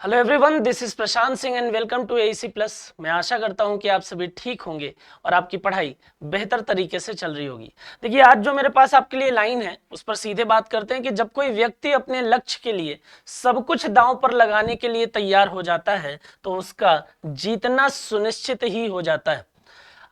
Hello everyone, this is Prashant Singh and welcome to AEC plus. मैं आशा करता हूं कि आप सभी ठीक होंगे और आपकी पढ़ाई बेहतर तरीके से चल रही होगी। देखिए, आज जो मेरे पास आपके लिए लाइन है उस पर सीधे बात करते हैं कि जब कोई व्यक्ति अपने लक्ष्य के लिए सब कुछ दांव पर लगाने के लिए तैयार हो जाता है तो उसका जीतना सुनिश्चित ही हो जाता है।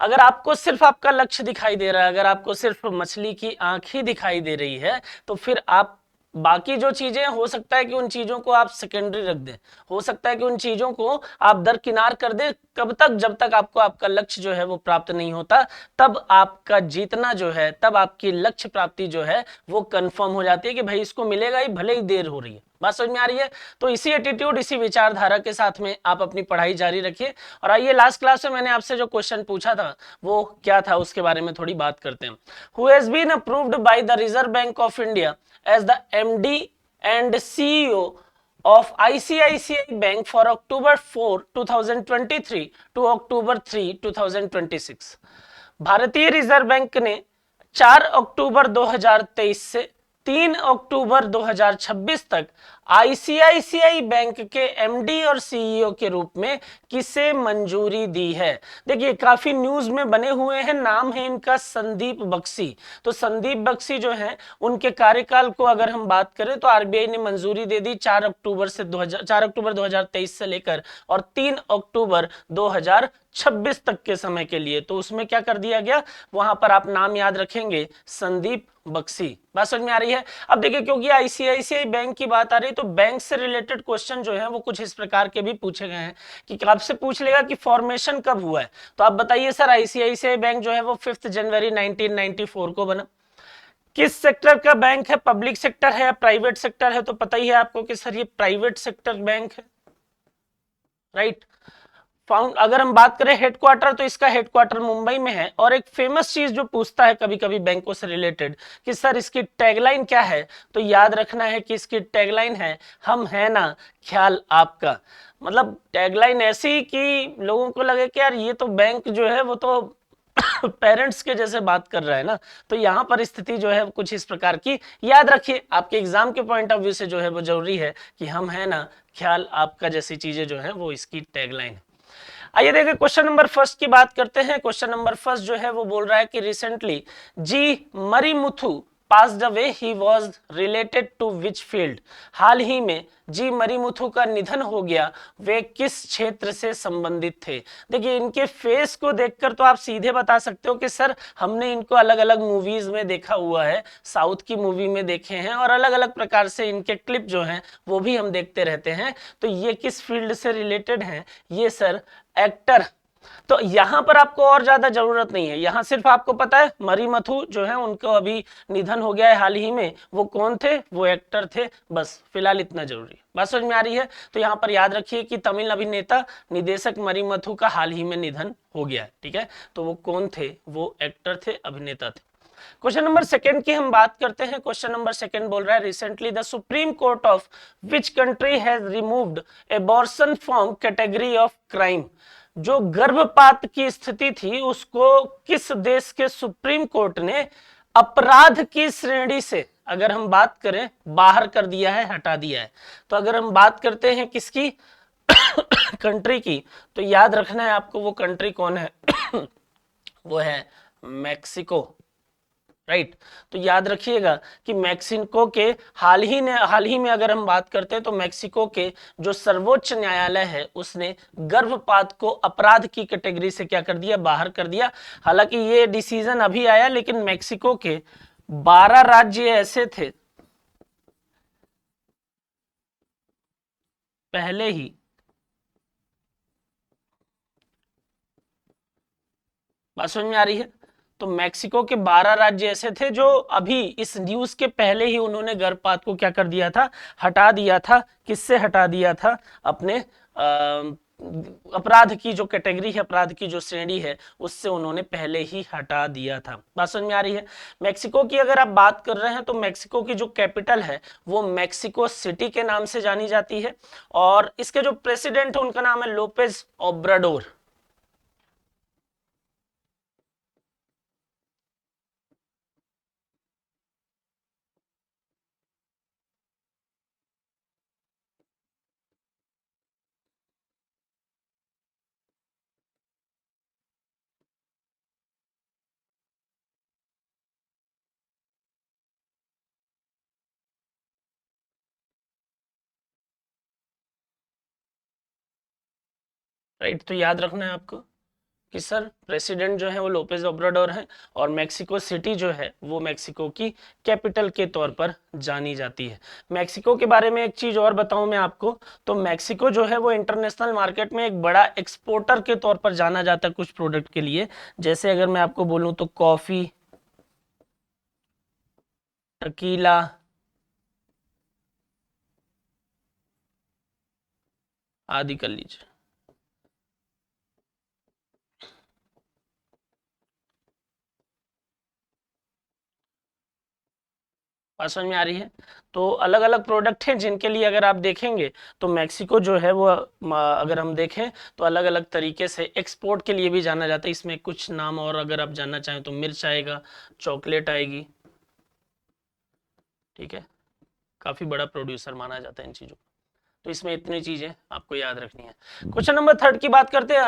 अगर आपको सिर्फ आपका लक्ष्य दिखाई दे रहा है, अगर आपको सिर्फ मछली की आंख ही दिखाई दे रही है, तो फिर आप बाकी जो चीजें, हो सकता है कि उन चीजों को आप सेकेंडरी रख दें, हो सकता है कि उन चीजों को आप दरकिनार कर दें। कब तक? जब तक आपको आपका लक्ष्य जो है वो प्राप्त नहीं होता, तब आपका जीतना जो है, तब आपकी लक्ष्य प्राप्ति जो है वो कंफर्म हो जाती है कि भाई इसको मिलेगा ही, भले ही देर हो रही है। बात समझ में आ रही है? तो इसी एटीट्यूड, इसी विचारधारा के साथ में आप अपनी पढ़ाई जारी रखिए। और आइए, लास्ट क्लास में मैंने आपसे जो क्वेश्चन पूछा था वो क्या था उसके बारे में थोड़ी बात करते हैं। Who has been approved by the Reserve Bank of India as the MD and CEO of ICICI Bank for October 4, 2023 to October 3, 2026। भारतीय रिजर्व बैंक ने 4 अक्टूबर 2023 से 3 अक्टूबर 2026 तक आईसीआईसीआई बैंक के एमडी और सीईओ के रूप में किसे मंजूरी दी है? देखिए, काफी न्यूज में बने हुए हैं, नाम है इनका संदीप बख्शी। तो संदीप बख्शी जो है, उनके कार्यकाल को अगर हम बात करें तो आरबीआई ने मंजूरी दे दी 4 अक्टूबर 2023 से लेकर और 3 अक्टूबर 2026 तक के समय के लिए। तो उसमें क्या कर दिया गया, वहां पर आप नाम याद रखेंगे, संदीप बख्शी। बात समझ में आ रही है? अब देखिए, क्योंकि आईसीआईसीआई बैंक की बात आ रही है तो बैंक से रिलेटेड क्वेश्चन जो है वो कुछ इस प्रकार के भी पूछे गए हैं कि आपसे पूछ लेगा कि फॉर्मेशन कब हुआ है। तो आप बताइए सर, आईसीआईसीआई बैंक जो है वो 5 जनवरी 1994 को बना। किस सेक्टर का बैंक है? पब्लिक सेक्टर है या प्राइवेट सेक्टर है? तो पता ही है आपको कि सर ये प्राइवेट सेक्टर बैंक है, राइट। फाउंड, अगर हम बात करें हेडक्वार्टर, तो इसका हेडक्वार्टर मुंबई में है। और एक फेमस चीज जो पूछता है कभी कभी बैंकों से रिलेटेड कि सर इसकी टैगलाइन क्या है, तो याद रखना है कि इसकी टैगलाइन है, हम है ना ख्याल आपका। मतलब टैगलाइन ऐसी कि लोगों को लगे कि यार ये तो बैंक जो है वो तो पेरेंट्स के जैसे बात कर रहा है ना। तो यहां पर स्थिति जो है कुछ इस प्रकार की याद रखिए, आपके एग्जाम के पॉइंट ऑफ व्यू से जो है वो जरूरी है कि हम है ना ख्याल आपका जैसी चीजें जो है वो इसकी टैगलाइन है। आइए देखिए, क्वेश्चन नंबर फर्स्ट की बात करते हैं। क्वेश्चन नंबर फर्स्ट जो है वो बोल रहा है कि recently G Marimuthu passed away, he was related to which field? हाल ही में जी मरीमुथु का निधन हो गया, वे किस क्षेत्र से संबंधित थे? देखिए, इनके फेस को देखकर तो आप सीधे बता सकते हो कि सर हमने इनको अलग अलग मूवीज में देखा हुआ है, साउथ की मूवी में देखे हैं और अलग अलग प्रकार से इनके क्लिप जो हैं वो भी हम देखते रहते हैं। तो ये किस फील्ड से रिलेटेड हैं? ये सर एक्टर। तो यहां पर आपको और ज्यादा जरूरत नहीं है, यहां सिर्फ आपको पता है मरीमथु जो है उनको अभी निधन हो गया है हाल ही में, वो कौन थे? वो एक्टर थे। बस फिलहाल इतना जरूरी, बात समझ में आ रही है? तो यहां पर याद रखिए कि तमिल अभिनेता निदेशक मरीमथु का हाल ही में निधन हो गया है, ठीक है। तो वो कौन थे? वो एक्टर थे, अभिनेता थे। क्वेश्चन नंबर सेकंड की हम बात करते हैं। क्वेश्चन नंबर सेकंड बोल रहा है recently the supreme court of which country has removed abortion from category of crime? जो गर्भपात की स्थिति थी उसको किस देश के सुप्रीम कोर्ट ने अपराध की श्रेणी से, अगर हम बात करें, बाहर कर दिया है, हटा दिया है? तो अगर हम बात करते हैं किसकी कंट्री की, तो याद रखना है आपको वो कंट्री कौन है वो है मैक्सिको, राइट। तो याद रखिएगा कि मैक्सिको के हाल ही में अगर हम बात करते हैं तो मैक्सिको के जो सर्वोच्च न्यायालय है उसने गर्भपात को अपराध की कैटेगरी से क्या कर दिया? बाहर कर दिया। हालांकि ये डिसीजन अभी आया, लेकिन मैक्सिको के 12 राज्य ऐसे थे पहले ही, बात समझ में आ रही है? तो मैक्सिको के 12 राज्य ऐसे थे जो अभी इस न्यूज के पहले ही उन्होंने गर्भपात को क्या कर दिया था? हटा दिया था। किससे हटा दिया था? अपने अपराध की जो कैटेगरी है, अपराध की जो श्रेणी है, उससे उन्होंने पहले ही हटा दिया था। बात समझ में आ रही है? मैक्सिको की अगर आप बात कर रहे हैं तो मैक्सिको की जो कैपिटल है वो मैक्सिको सिटी के नाम से जानी जाती है। और इसके जो प्रेसिडेंट है उनका नाम है लोपेज ओब्राडोर। राइट। तो याद रखना है आपको कि सर प्रेसिडेंट जो है वो लोपेज ओब्राडोर है, और मेक्सिको सिटी जो है वो मेक्सिको की कैपिटल के तौर पर जानी जाती है। मेक्सिको के बारे में एक चीज और बताऊं मैं आपको, तो मेक्सिको जो है वो इंटरनेशनल मार्केट में एक बड़ा एक्सपोर्टर के तौर पर जाना जाता है कुछ प्रोडक्ट के लिए। जैसे अगर मैं आपको बोलूं तो कॉफी, टकीला, आदि कर लीजिए। बात समझ में आ रही है? तो अलग अलग प्रोडक्ट हैं जिनके लिए अगर आप देखेंगे तो मेक्सिको जो है वो अगर हम देखें तो अलग अलग तरीके से एक्सपोर्ट के लिए भी जाना जाता है। इसमें कुछ नाम और अगर आप जानना चाहें तो मिर्च आएगा, चॉकलेट आएगी, ठीक है। काफी बड़ा प्रोड्यूसर माना जाता है इन चीजों को। तो इसमें इतनी चीजें आपको याद रखनी है। क्वेश्चन नंबर 3 की बात करते हैं।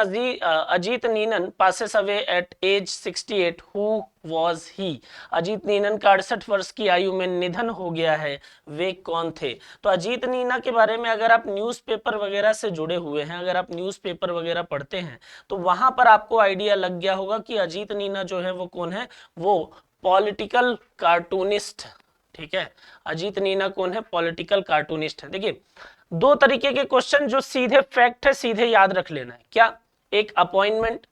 Ajit Ninan passes away at age 68, who was he? Ajit Ninan का 68 वर्ष की आयु में निधन हो गया है, वे कौन थे? तो अजीत नीना के बारे में अगर आप न्यूज़पेपर वगैरह से जुड़े हुए हैं, अगर आप न्यूज़पेपर वगैरह पढ़ते हैं तो वहां पर आपको आइडिया लग गया होगा कि अजीत नीना जो है वो कौन है। वो पॉलिटिकल कार्टूनिस्ट, ठीक है। अजीत नीना कौन है? पॉलिटिकल कार्टूनिस्ट है। देखिए दो तरीके के क्वेश्चन जो सीधे फैक्ट है, सीधे याद रख लेना है। क्या? एक अपॉइंटमेंट,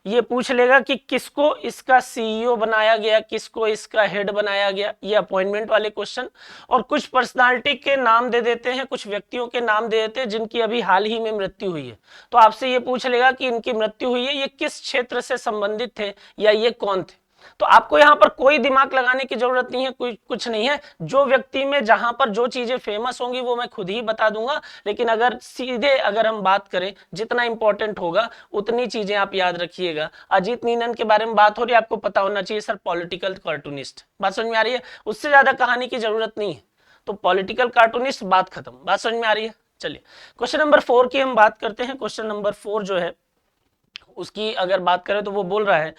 ये पूछ लेगा कि किसको इसका सीईओ बनाया गया, किसको इसका हेड बनाया गया, ये अपॉइंटमेंट वाले क्वेश्चन। और कुछ पर्सनालिटी के नाम दे देते हैं, कुछ व्यक्तियों के नाम दे देते हैं जिनकी अभी हाल ही में मृत्यु हुई है। तो आपसे ये पूछ लेगा कि इनकी मृत्यु हुई है, ये किस क्षेत्र से संबंधित थे या ये कौन थे। तो आपको यहां पर कोई दिमाग लगाने की जरूरत नहीं है, कोई कुछ नहीं है। जो व्यक्ति में जहां पर जो चीजें फेमस होंगी वो मैं खुद ही बता दूंगा, लेकिन अगर सीधे अगर हम बात करें जितना इंपॉर्टेंट होगा उतनी चीजें आप याद रखिएगा। अजीत नीनन के बारे में बात हो रही है, आपको पता होना चाहिए सर पॉलिटिकल कार्टूनिस्ट। बात समझ में आ रही है? उससे ज्यादा कहानी की जरूरत नहीं है। तो पॉलिटिकल कार्टूनिस्ट, बात खत्म। बात समझ में आ रही है? चलिए क्वेश्चन नंबर 4 की हम बात करते हैं। क्वेश्चन नंबर 4 जो है उसकी अगर बात करें तो वो बोल रहा है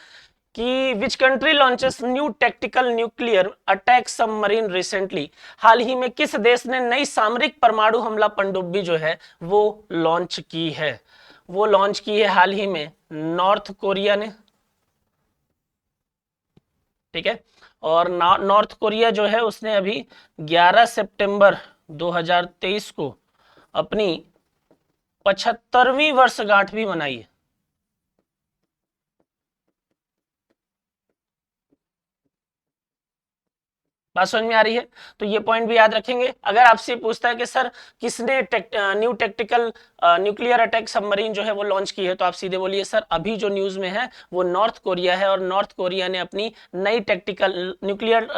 कि which country launches new tactical nuclear attack submarine recently? हाल ही में किस देश ने नई सामरिक परमाणु हमला पनडुब्बी जो है वो लॉन्च की है? वो लॉन्च की है हाल ही में नॉर्थ कोरिया ने, ठीक है। और नॉर्थ कोरिया जो है उसने अभी 11 सितंबर 2023 को अपनी 75वीं वर्षगांठ भी मनाई है। बात समझ में आ रही है? तो ये पॉइंट भी याद रखेंगे। अगर आपसे पूछता है कि सर किसने new tactical nuclear attack submarine जो है वो लॉन्च की है, तो आप सीधे बोलिए सर अभी जो न्यूज में है वो नॉर्थ कोरिया है, और नॉर्थ कोरिया ने अपनी नई टेक्टिकल न्यूक्लियर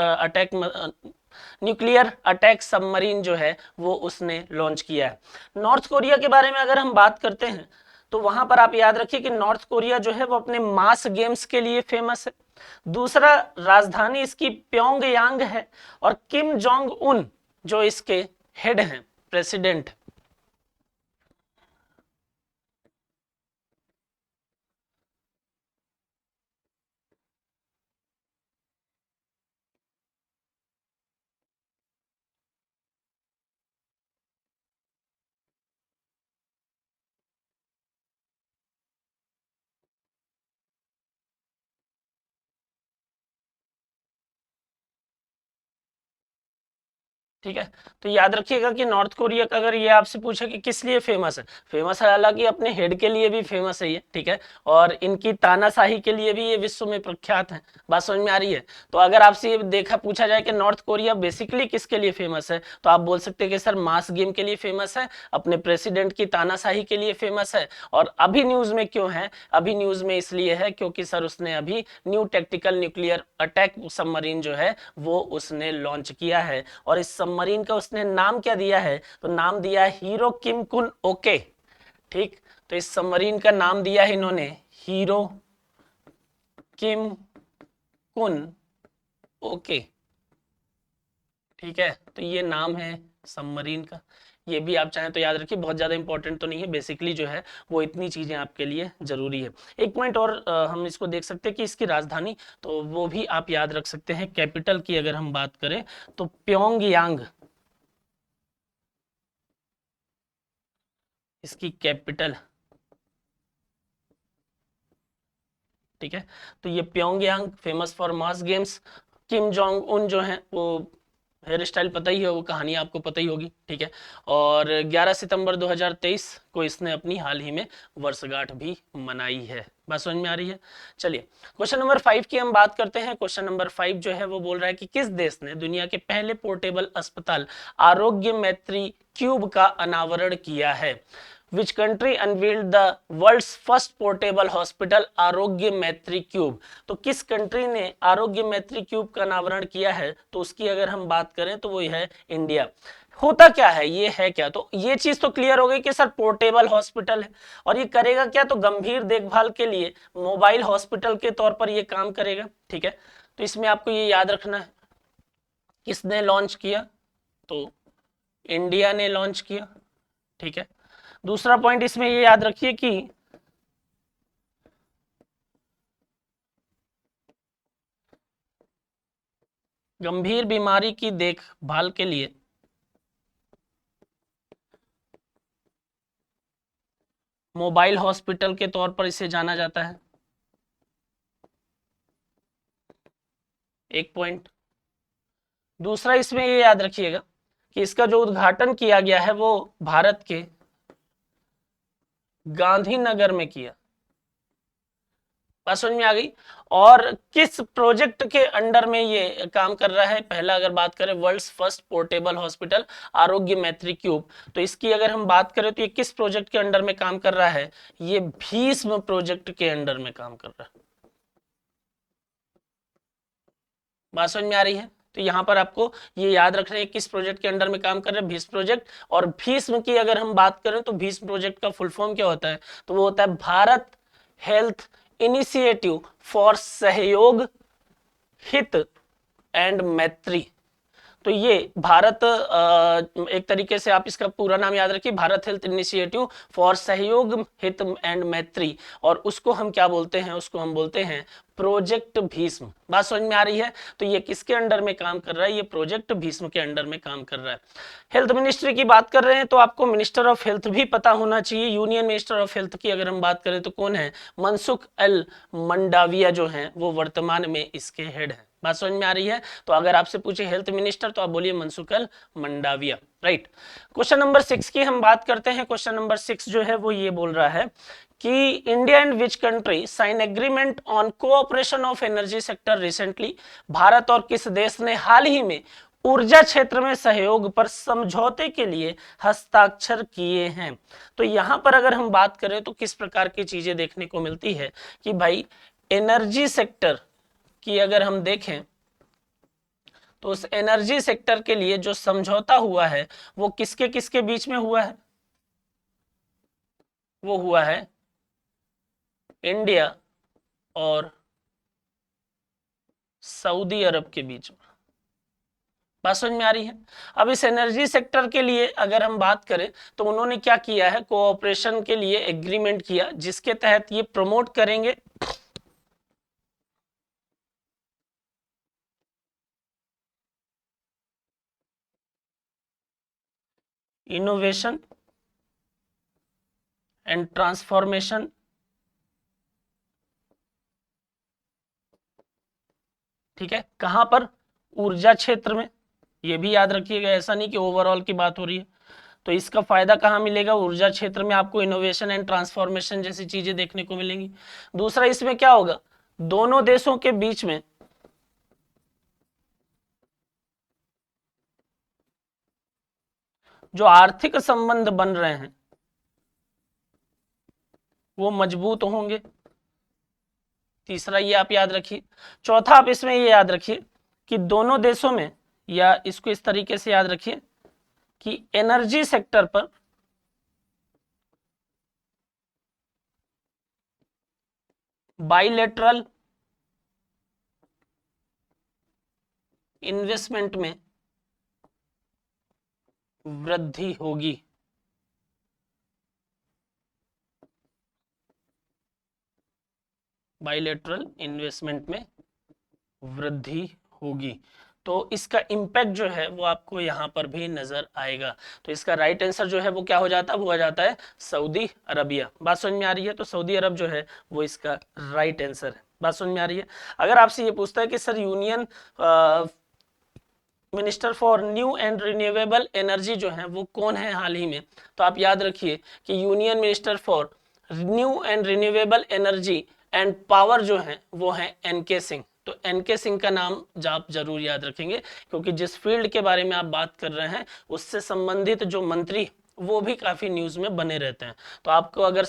अटैक सबमरीन जो है वो उसने लॉन्च किया है। नॉर्थ कोरिया के बारे में अगर हम बात करते हैं तो वहां पर आप याद रखिए कि नॉर्थ कोरिया जो है वो अपने मास गेम्स के लिए फेमस है। दूसरा, राजधानी इसकी प्योंगयांग है, और किम जोंग उन जो इसके हेड हैं, प्रेसिडेंट। ठीक है। तो याद रखिएगा कि नॉर्थ कोरिया का अगर ये आपसे पूछे कि किस लिए फेमस है, फेमस है हालांकि अपने हेड के लिए भी फेमस है ये, ठीक है। और इनकी तानाशाही के लिए भी ये विश्व में प्रख्यात है। बात समझ में आ रही है? तो अगर आपसे ये देखा पूछा जाए कि नॉर्थ कोरिया बेसिकली किसके लिए फेमस है, तो आप बोल सकते हैं कि सर मास गेम के लिए फेमस है, अपने प्रेसिडेंट की तानाशाही के लिए फेमस है, और अभी न्यूज में क्यों है? अभी न्यूज में इसलिए है क्योंकि सर उसने अभी new tactical nuclear attack submarine जो है वो उसने लॉन्च किया है। और इस सबमरीन का उसने नाम क्या दिया है? तो नाम दिया है हीरो किम कुन ओके, ठीक। तो इस सबमरीन का नाम दिया है इन्होंने हीरो किम कुन ओके, ठीक है। तो ये नाम है सबमरीन का। ये भी आप चाहें तो याद रखिए, बहुत ज्यादा इंपॉर्टेंट तो नहीं है, बेसिकली जो है वो इतनी चीजें आपके लिए जरूरी है। एक पॉइंट और हम इसको देख सकते हैं कि इसकी राजधानी, तो वो भी आप याद रख सकते हैं। कैपिटल की अगर हम बात करें तो प्योंगयांग इसकी कैपिटल ठीक है। तो ये Pyongyang famous for mass games, Kim Jong Un जो हैं वो हेयर स्टाइल पता ही है, वो कहानी आपको पता ही होगी, ठीक है। और 11 सितंबर 2023 को इसने अपनी हाल ही में वर्षगांठ भी मनाई है। बात समझ में आ रही है। चलिए क्वेश्चन नंबर 5 की हम बात करते हैं। क्वेश्चन नंबर 5 जो है वो बोल रहा है कि किस देश ने दुनिया के पहले पोर्टेबल अस्पताल आरोग्य मैत्री क्यूब का अनावरण किया है। Which country unveiled the world's first portable hospital आरोग्य मैत्री क्यूब। तो किस कंट्री ने आरोग्य मैत्री क्यूब का अनावरण किया है, तो उसकी अगर हम बात करें तो वो है इंडिया। होता क्या है, ये है क्या, तो ये चीज तो क्लियर हो गई कि सर पोर्टेबल हॉस्पिटल है, और ये करेगा क्या, तो गंभीर देखभाल के लिए मोबाइल हॉस्पिटल के तौर पर ये काम करेगा, ठीक है। तो इसमें आपको ये याद रखना है किसने लॉन्च किया, तो इंडिया ने लॉन्च किया, ठीक है। दूसरा पॉइंट इसमें ये याद रखिए कि गंभीर बीमारी की देखभाल के लिए मोबाइल हॉस्पिटल के तौर पर इसे जाना जाता है, एक पॉइंट। दूसरा इसमें ये याद रखिएगा कि इसका जो उद्घाटन किया गया है वो भारत के गांधीनगर में किया। बात समझ में आ गई। और किस प्रोजेक्ट के अंडर में ये काम कर रहा है, पहला अगर बात करें वर्ल्ड्स फर्स्ट पोर्टेबल हॉस्पिटल आरोग्य मैत्री क्यूब, तो इसकी अगर हम बात करें तो ये किस प्रोजेक्ट के अंडर में काम कर रहा है, ये भीष्म प्रोजेक्ट के अंडर में काम कर रहा है। बात समझ में आ रही है। तो यहां पर आपको ये याद रखना है किस प्रोजेक्ट के अंडर में काम कर रहे हैं, भीष्म प्रोजेक्ट। और भीष्म की अगर हम बात करें तो भीष्म प्रोजेक्ट का फुल फॉर्म क्या होता है, तो वो होता है भारत हेल्थ इनिशिएटिव फॉर सहयोग हित एंड मैत्री। तो ये भारत एक तरीके से आप इसका पूरा नाम याद रखिए, भारत हेल्थ इनिशिएटिव फॉर सहयोग हित एंड मैत्री, और उसको हम क्या बोलते हैं, उसको हम बोलते हैं प्रोजेक्ट भीष्म। बात समझ में आ रही है। तो ये किसके अंडर में काम कर रहा है, ये प्रोजेक्ट भीष्म के अंडर में काम कर रहा है। हेल्थ मिनिस्ट्री की बात कर रहे हैं तो आपको मिनिस्टर ऑफ हेल्थ भी पता होना चाहिए। यूनियन मिनिस्टर ऑफ हेल्थ की अगर हम बात करें तो कौन है, मनसुख एल मंडाविया जो है वो वर्तमान में इसके हेड है। बात समझ में आ रही है। तो अगर आपसे पूछे हेल्थ मिनिस्टर तो आप बोलिए Mansukh L Mandaviya, right. Question number 6 की हम बात करते हैं। क्वेश्चन नंबर 6 जो है वो ये बोल रहा है कि India and which country sign agreement on cooperation of energy sector recently. Bharat और किस देश ने हाल ही में ऊर्जा क्षेत्र में सहयोग पर समझौते के लिए हस्ताक्षर किए हैं। तो यहां पर अगर हम बात करें तो किस प्रकार की चीजें देखने को मिलती है कि भाई एनर्जी सेक्टर की अगर हम देखें तो उस एनर्जी सेक्टर के लिए जो समझौता हुआ है वो किसके किसके बीच में हुआ है, वो हुआ है इंडिया और सऊदी अरब के बीच में। बात समझ में आ रही है। अब इस एनर्जी सेक्टर के लिए अगर हम बात करें तो उन्होंने क्या किया है, कोऑपरेशन के लिए एग्रीमेंट किया जिसके तहत ये प्रमोट करेंगे इनोवेशन एंड ट्रांसफॉर्मेशन, ठीक है, कहां पर, ऊर्जा क्षेत्र में। ये भी याद रखिएगा, ऐसा नहीं कि ओवरऑल की बात हो रही है। तो इसका फायदा कहां मिलेगा, ऊर्जा क्षेत्र में आपको इनोवेशन एंड ट्रांसफॉर्मेशन जैसी चीजें देखने को मिलेंगी। दूसरा इसमें क्या होगा, दोनों देशों के बीच में जो आर्थिक संबंध बन रहे हैं वो मजबूत होंगे। तीसरा ये आप याद रखिए। चौथा आप इसमें ये याद रखिए कि दोनों देशों में, या इसको इस तरीके से याद रखिए कि एनर्जी सेक्टर पर बाइलेटरल इन्वेस्टमेंट में वृद्धि होगी। बाइलेटरल इन्वेस्टमेंट में वृद्धि होगी। तो इसका इंपैक्ट जो है वो आपको यहां पर भी नजर आएगा। तो इसका राइट आंसर जो है वो क्या हो जाता है, वो हो जाता है सऊदी अरबिया। बात समझ में आ रही है। तो सऊदी अरब जो है वो इसका राइट आंसर है। बात समझ में आ रही है? अगर आपसे ये पूछता है कि sir union minister for new and renewable energy जो है वो कौन है हाल ही में, तो आप याद रखिए कि union minister for new and renewable energy and power जो है वो है एनके सिंह। तो एनके सिंह का नाम आप जरूर याद रखेंगे, क्योंकि जिस फील्ड के बारे में आप बात कर रहे हैं उससे संबंधित जो मंत्री वो भी काफी न्यूज में बने रहते हैं। तो आपको अगर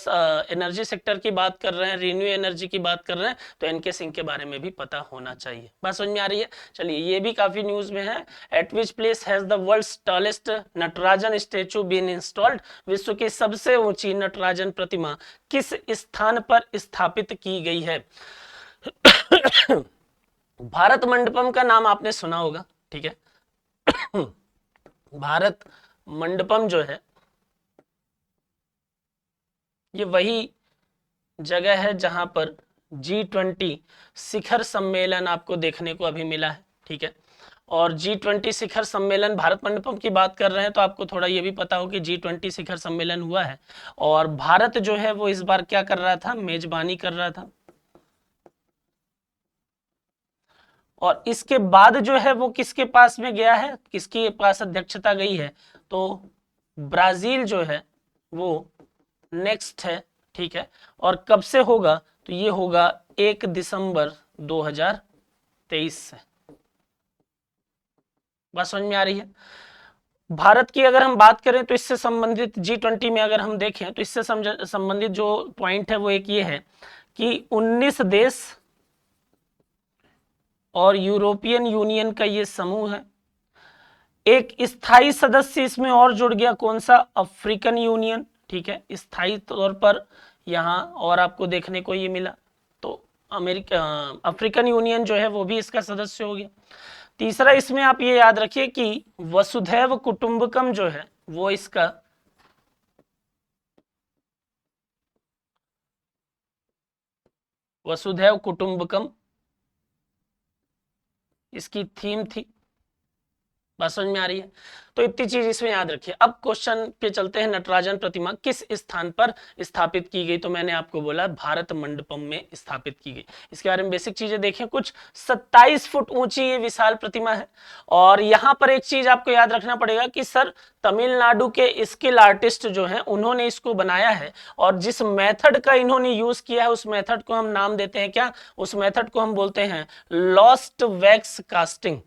एनर्जी सेक्टर की बात कर रहे हैं, रिन्यू एनर्जी की बात कर रहे हैं, तो एनके सिंह के बारे में भी पता होना चाहिए। बात समझ में आ रही है? चलिए, ये भी काफी न्यूज में है। At which place has the world's tallest Natarajan statue been installed? विश्व की सबसे ऊंची नटराजन प्रतिमा किस स्थान पर स्थापित की गई है? भारत मंडपम का नाम आपने सुना होगा, ठीक है। भारत मंडपम जो है ये वही जगह है जहां पर G20 शिखर सम्मेलन आपको देखने को अभी मिला है, ठीक है। और G20 शिखर सम्मेलन, भारत मंडपम की बात कर रहे हैं तो आपको थोड़ा ये भी पता हो कि G20 शिखर सम्मेलन हुआ है और भारत जो है वो इस बार क्या कर रहा था, मेजबानी कर रहा था। और इसके बाद जो है वो किसके पास में गया है, किसके पास अध्यक्षता गई है, तो ब्राजील जो है वो नेक्स्ट है, ठीक है। और कब से होगा, तो ये होगा 1 दिसंबर 2023 से। बात समझ में आ रही है? भारत की अगर हम बात करें तो इससे संबंधित G20 में अगर हम देखें तो इससे संबंधित जो पॉइंट है वो एक ये है कि 19 देश और यूरोपियन यूनियन का ये समूह है। एक स्थायी सदस्य इसमें और जुड़ गया, कौन सा? अफ्रीकन यूनियन, ठीक है। स्थायी तौर पर यहाँ और आपको देखने को ये मिला, तो अफ्रीकन यूनियन जो है वो भी इसका सदस्य हो गया। तीसरा इसमें आप ये याद रखिए कि वसुधैव कुटुंबकम जो है वो इसका वसुधैव कुटुंबकम इसकी थीम थी। बात समझ में आ रही है? तो इतनी चीज इसमें याद रखिए। अब क्वेश्चन पे चलते हैं, नटराजन प्रतिमा किस स्थान पर स्थापित की गई? तो मैंने आपको बोला भारत मंडपम में स्थापित की गई। इसके बारे में बेसिक चीजें देखें। कुछ 27 फुट ऊंची ये विशाल प्रतिमा है। और यहाँ पर एक चीज आपको याद रखना पड़ेगा कि सर तमिलनाडु के स्किल आर्टिस्ट जो हैं उन्होंने इसको बनाया है, और जिस मेथड का इन्होंने यूज किया है उस मेथड को हम नाम देते हैं क्या? उस मेथड को हम बोलते हैं लॉस्ट वैक्स कास्टिंग।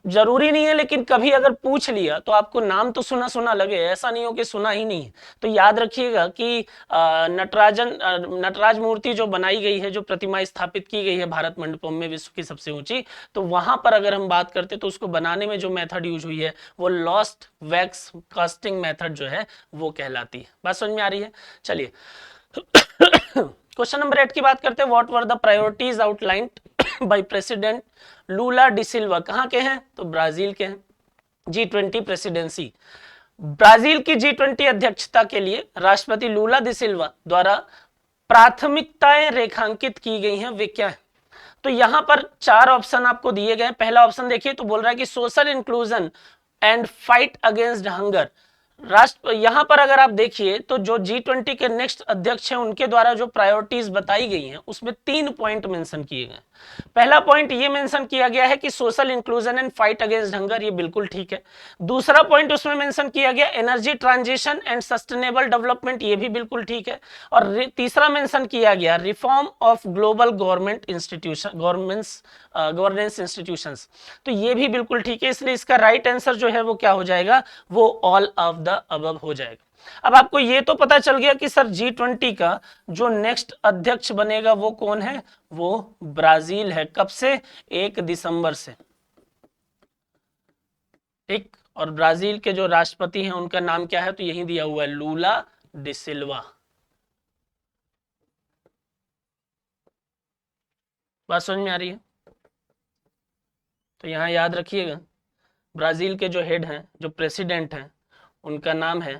जरूरी नहीं है, लेकिन कभी अगर पूछ लिया तो आपको नाम तो सुना सुना लगे, ऐसा नहीं हो कि सुना ही नहीं है। तो याद रखिएगा कि नटराज मूर्ति जो बनाई गई है, जो प्रतिमा स्थापित की गई है भारत मंडपम में विश्व की सबसे ऊंची, तो वहां पर अगर हम बात करते तो उसको बनाने में जो मेथड यूज हुई है वो लॉस्ट वैक्स कास्टिंग मेथड जो है वो कहलाती है। बात समझ में आ रही है? चलिए क्वेश्चन नंबर 8 की बात करते हैं। What were the priorities outlined by president Lula da Silva? कहां के हैं? तो ब्राजील के हैं। G20 प्रेसिडेंसी, ब्राजील की G20 अध्यक्षता के लिए राष्ट्रपति लूला डिसिल्वा द्वारा प्राथमिकताएं रेखांकित की गई हैं, वे क्या है? तो यहां पर 4 ऑप्शन आपको दिए गए। पहला ऑप्शन देखिए तो बोल रहा है कि social inclusion and fight against hunger. राष्ट्र यहां पर अगर आप देखिए तो जो G20 के नेक्स्ट अध्यक्ष हैं उनके द्वारा जो प्रायोरिटीज बताई गई हैं उसमें 3 पॉइंट मेंशन किए गए। पहला पॉइंट ये मेंशन किया गया है कि social inclusion and fight against hunger, ये बिल्कुल ठीक है। दूसरा पॉइंट उसमें मेंशन किया गया energy transition and sustainable development, ये भी बिल्कुल ठीक है। और तीसरा मेंशन किया गया reform of global government institution governance institutions, तो ये भी बिल्कुल ठीक है। इसलिए इसका राइट आंसर जो है वो क्या हो जाएगा? वो ऑल ऑफ द अबव हो जाएगा। अब आपको ये तो पता चल गया कि सर G20 का जो नेक्स्ट अध्यक्ष बनेगा वो कौन है? वो ब्राजील है। कब से? 1 दिसंबर से, ठीक। और ब्राजील के जो राष्ट्रपति हैं उनका नाम क्या है? तो यही दिया हुआ है, लूला डिसिल्वा। बात समझ में आ रही है? तो यहां याद रखिएगा ब्राजील के जो हेड हैं, जो प्रेसिडेंट हैं, उनका नाम है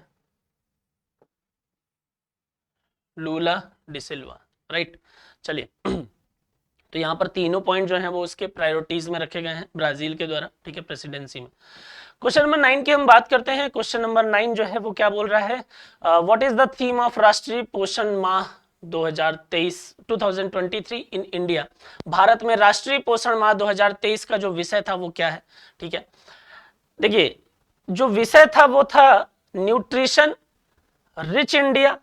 लूला डिसिल्वा, राइट। चलिए तो यहाँ पर तीनों पॉइंट जो हैं वो उसके प्रायोरिटीज में रखे गए हैं ब्राजील के द्वारा, ठीक है, प्रेसिडेंसी में। क्वेश्चन नंबर 9 की हम बात करते हैं। क्वेश्चन नंबर 9 जो है वो क्या बोल रहा है? What is the theme of राष्ट्रीय पोषण माह 2023 इन इंडिया, भारत में राष्ट्रीय पोषण माह 2023 का जो विषय था वो क्या है? ठीक है, देखिए जो विषय था वो था nutrition rich India,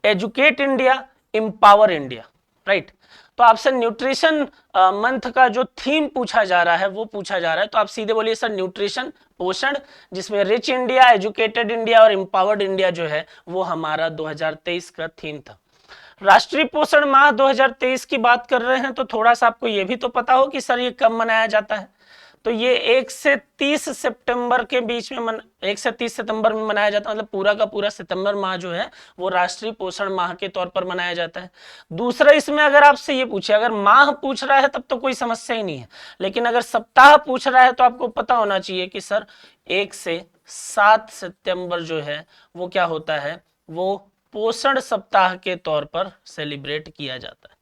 educate India, empower India, right. तो आपसे न्यूट्रिशन मंथ का जो थीम पूछा जा रहा है वो पूछा जा रहा है, तो आप सीधे बोलिए सर न्यूट्रिशन पोषण, जिसमें रिच इंडिया, एजुकेटेड इंडिया और एम्पावर्ड इंडिया जो है वो हमारा 2023 का थीम था। राष्ट्रीय पोषण माह 2023 की बात कर रहे हैं तो थोड़ा सा आपको ये भी तो पता हो कि सर ये कब मनाया जाता है। तो ये 1 से 30 सितंबर के बीच में 1 से 30 सितंबर में मनाया जाता है, मतलब पूरा का पूरा सितंबर माह जो है वो राष्ट्रीय पोषण माह के तौर पर मनाया जाता है। दूसरा, इसमें अगर आपसे ये पूछे, अगर माह पूछ रहा है तब तो कोई समस्या ही नहीं है, लेकिन अगर सप्ताह पूछ रहा है तो आपको पता होना चाहिए कि सर 1 से 7 सितंबर जो है वो क्या होता है, वो पोषण सप्ताह के तौर पर सेलिब्रेट किया जाता है।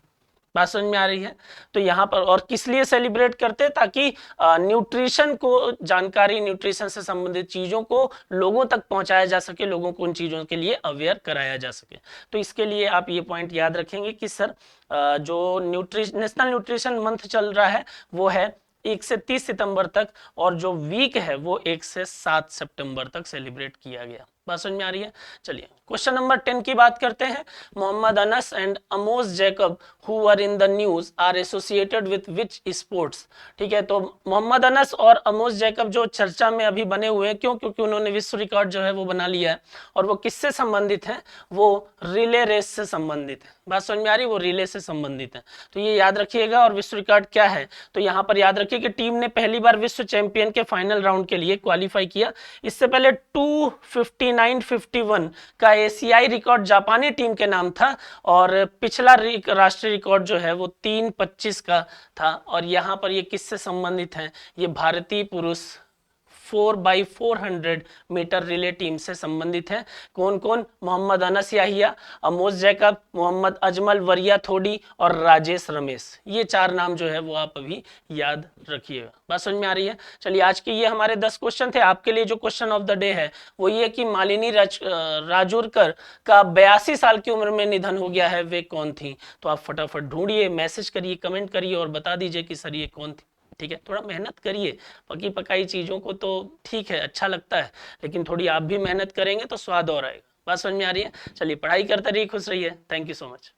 बात समझ में आ रही है? तो यहाँ पर और किस लिए सेलिब्रेट करते हैं, ताकि न्यूट्रिशन को जानकारी, न्यूट्रिशन से संबंधित चीजों को लोगों तक पहुंचाया जा सके, लोगों को उन चीजों के लिए अवेयर कराया जा सके। तो इसके लिए आप ये पॉइंट याद रखेंगे कि सर जो नेशनल न्यूट्रिशन मंथ चल रहा है वो है 1 से 30 सितंबर तक, और जो वीक है वो 1 से 7 सितंबर तक सेलिब्रेट किया गया। बात समझ में आ रही है? चलिए क्वेश्चन नंबर 10 की बात करते हैं। Mohammad Anas and Amos Jacob who were in the news are associated with which sports. ठीक है, तो मोहम्मद अनस और अमोस जैकब जो चर्चा में अभी बने हुए हैं, क्यों? क्योंकि उन्होंने विश्व रिकॉर्ड जो है वो बना लिया है, और वो किससे संबंधित है? वो रिले रेस से संबंधित है। बात समझ में आ रही है? वो रिले से संबंधित है, तो ये याद रखिएगा। और विश्व रिकॉर्ड क्या है, तो यहाँ पर याद रखिए कि टीम ने पहली बार विश्व चैंपियन के फाइनल राउंड के लिए क्वालिफाई किया। इससे पहले 2:59:51 का एशियाई रिकॉर्ड जापानी टीम के नाम था, और पिछला राष्ट्रीय रिकॉर्ड जो है वो 3:25 का था। और यहाँ पर ये किससे संबंधित है? ये भारतीय पुरुष 4x400 मीटर रिले टीम से संबंधित है। कौन कौन? मोहम्मद अनस याहिया, अमोस जैकब, मोहम्मद अजमल वरिया थोड़ी और राजेश रमेश। ये 4 नाम जो है वो आप अभी याद रखिएगा। बात समझ में आ रही है? चलिए आज के ये हमारे 10 क्वेश्चन थे। आपके लिए जो क्वेश्चन ऑफ द डे है वो ये कि मालिनी राजूरकर का 82 साल की उम्र में निधन हो गया है, वे कौन थी? तो आप फटाफट ढूंढिए, मैसेज करिए, कमेंट करिए और बता दीजिए कि सर ये कौन थी। ठीक है, थोड़ा मेहनत करिए, पकी पकाई चीजों को तो ठीक है, अच्छा लगता है, लेकिन थोड़ी आप भी मेहनत करेंगे तो स्वाद और आएगा। बात समझ में आ रही है? चलिए पढ़ाई करते रहिए, खुश रहिए। Thank you so much.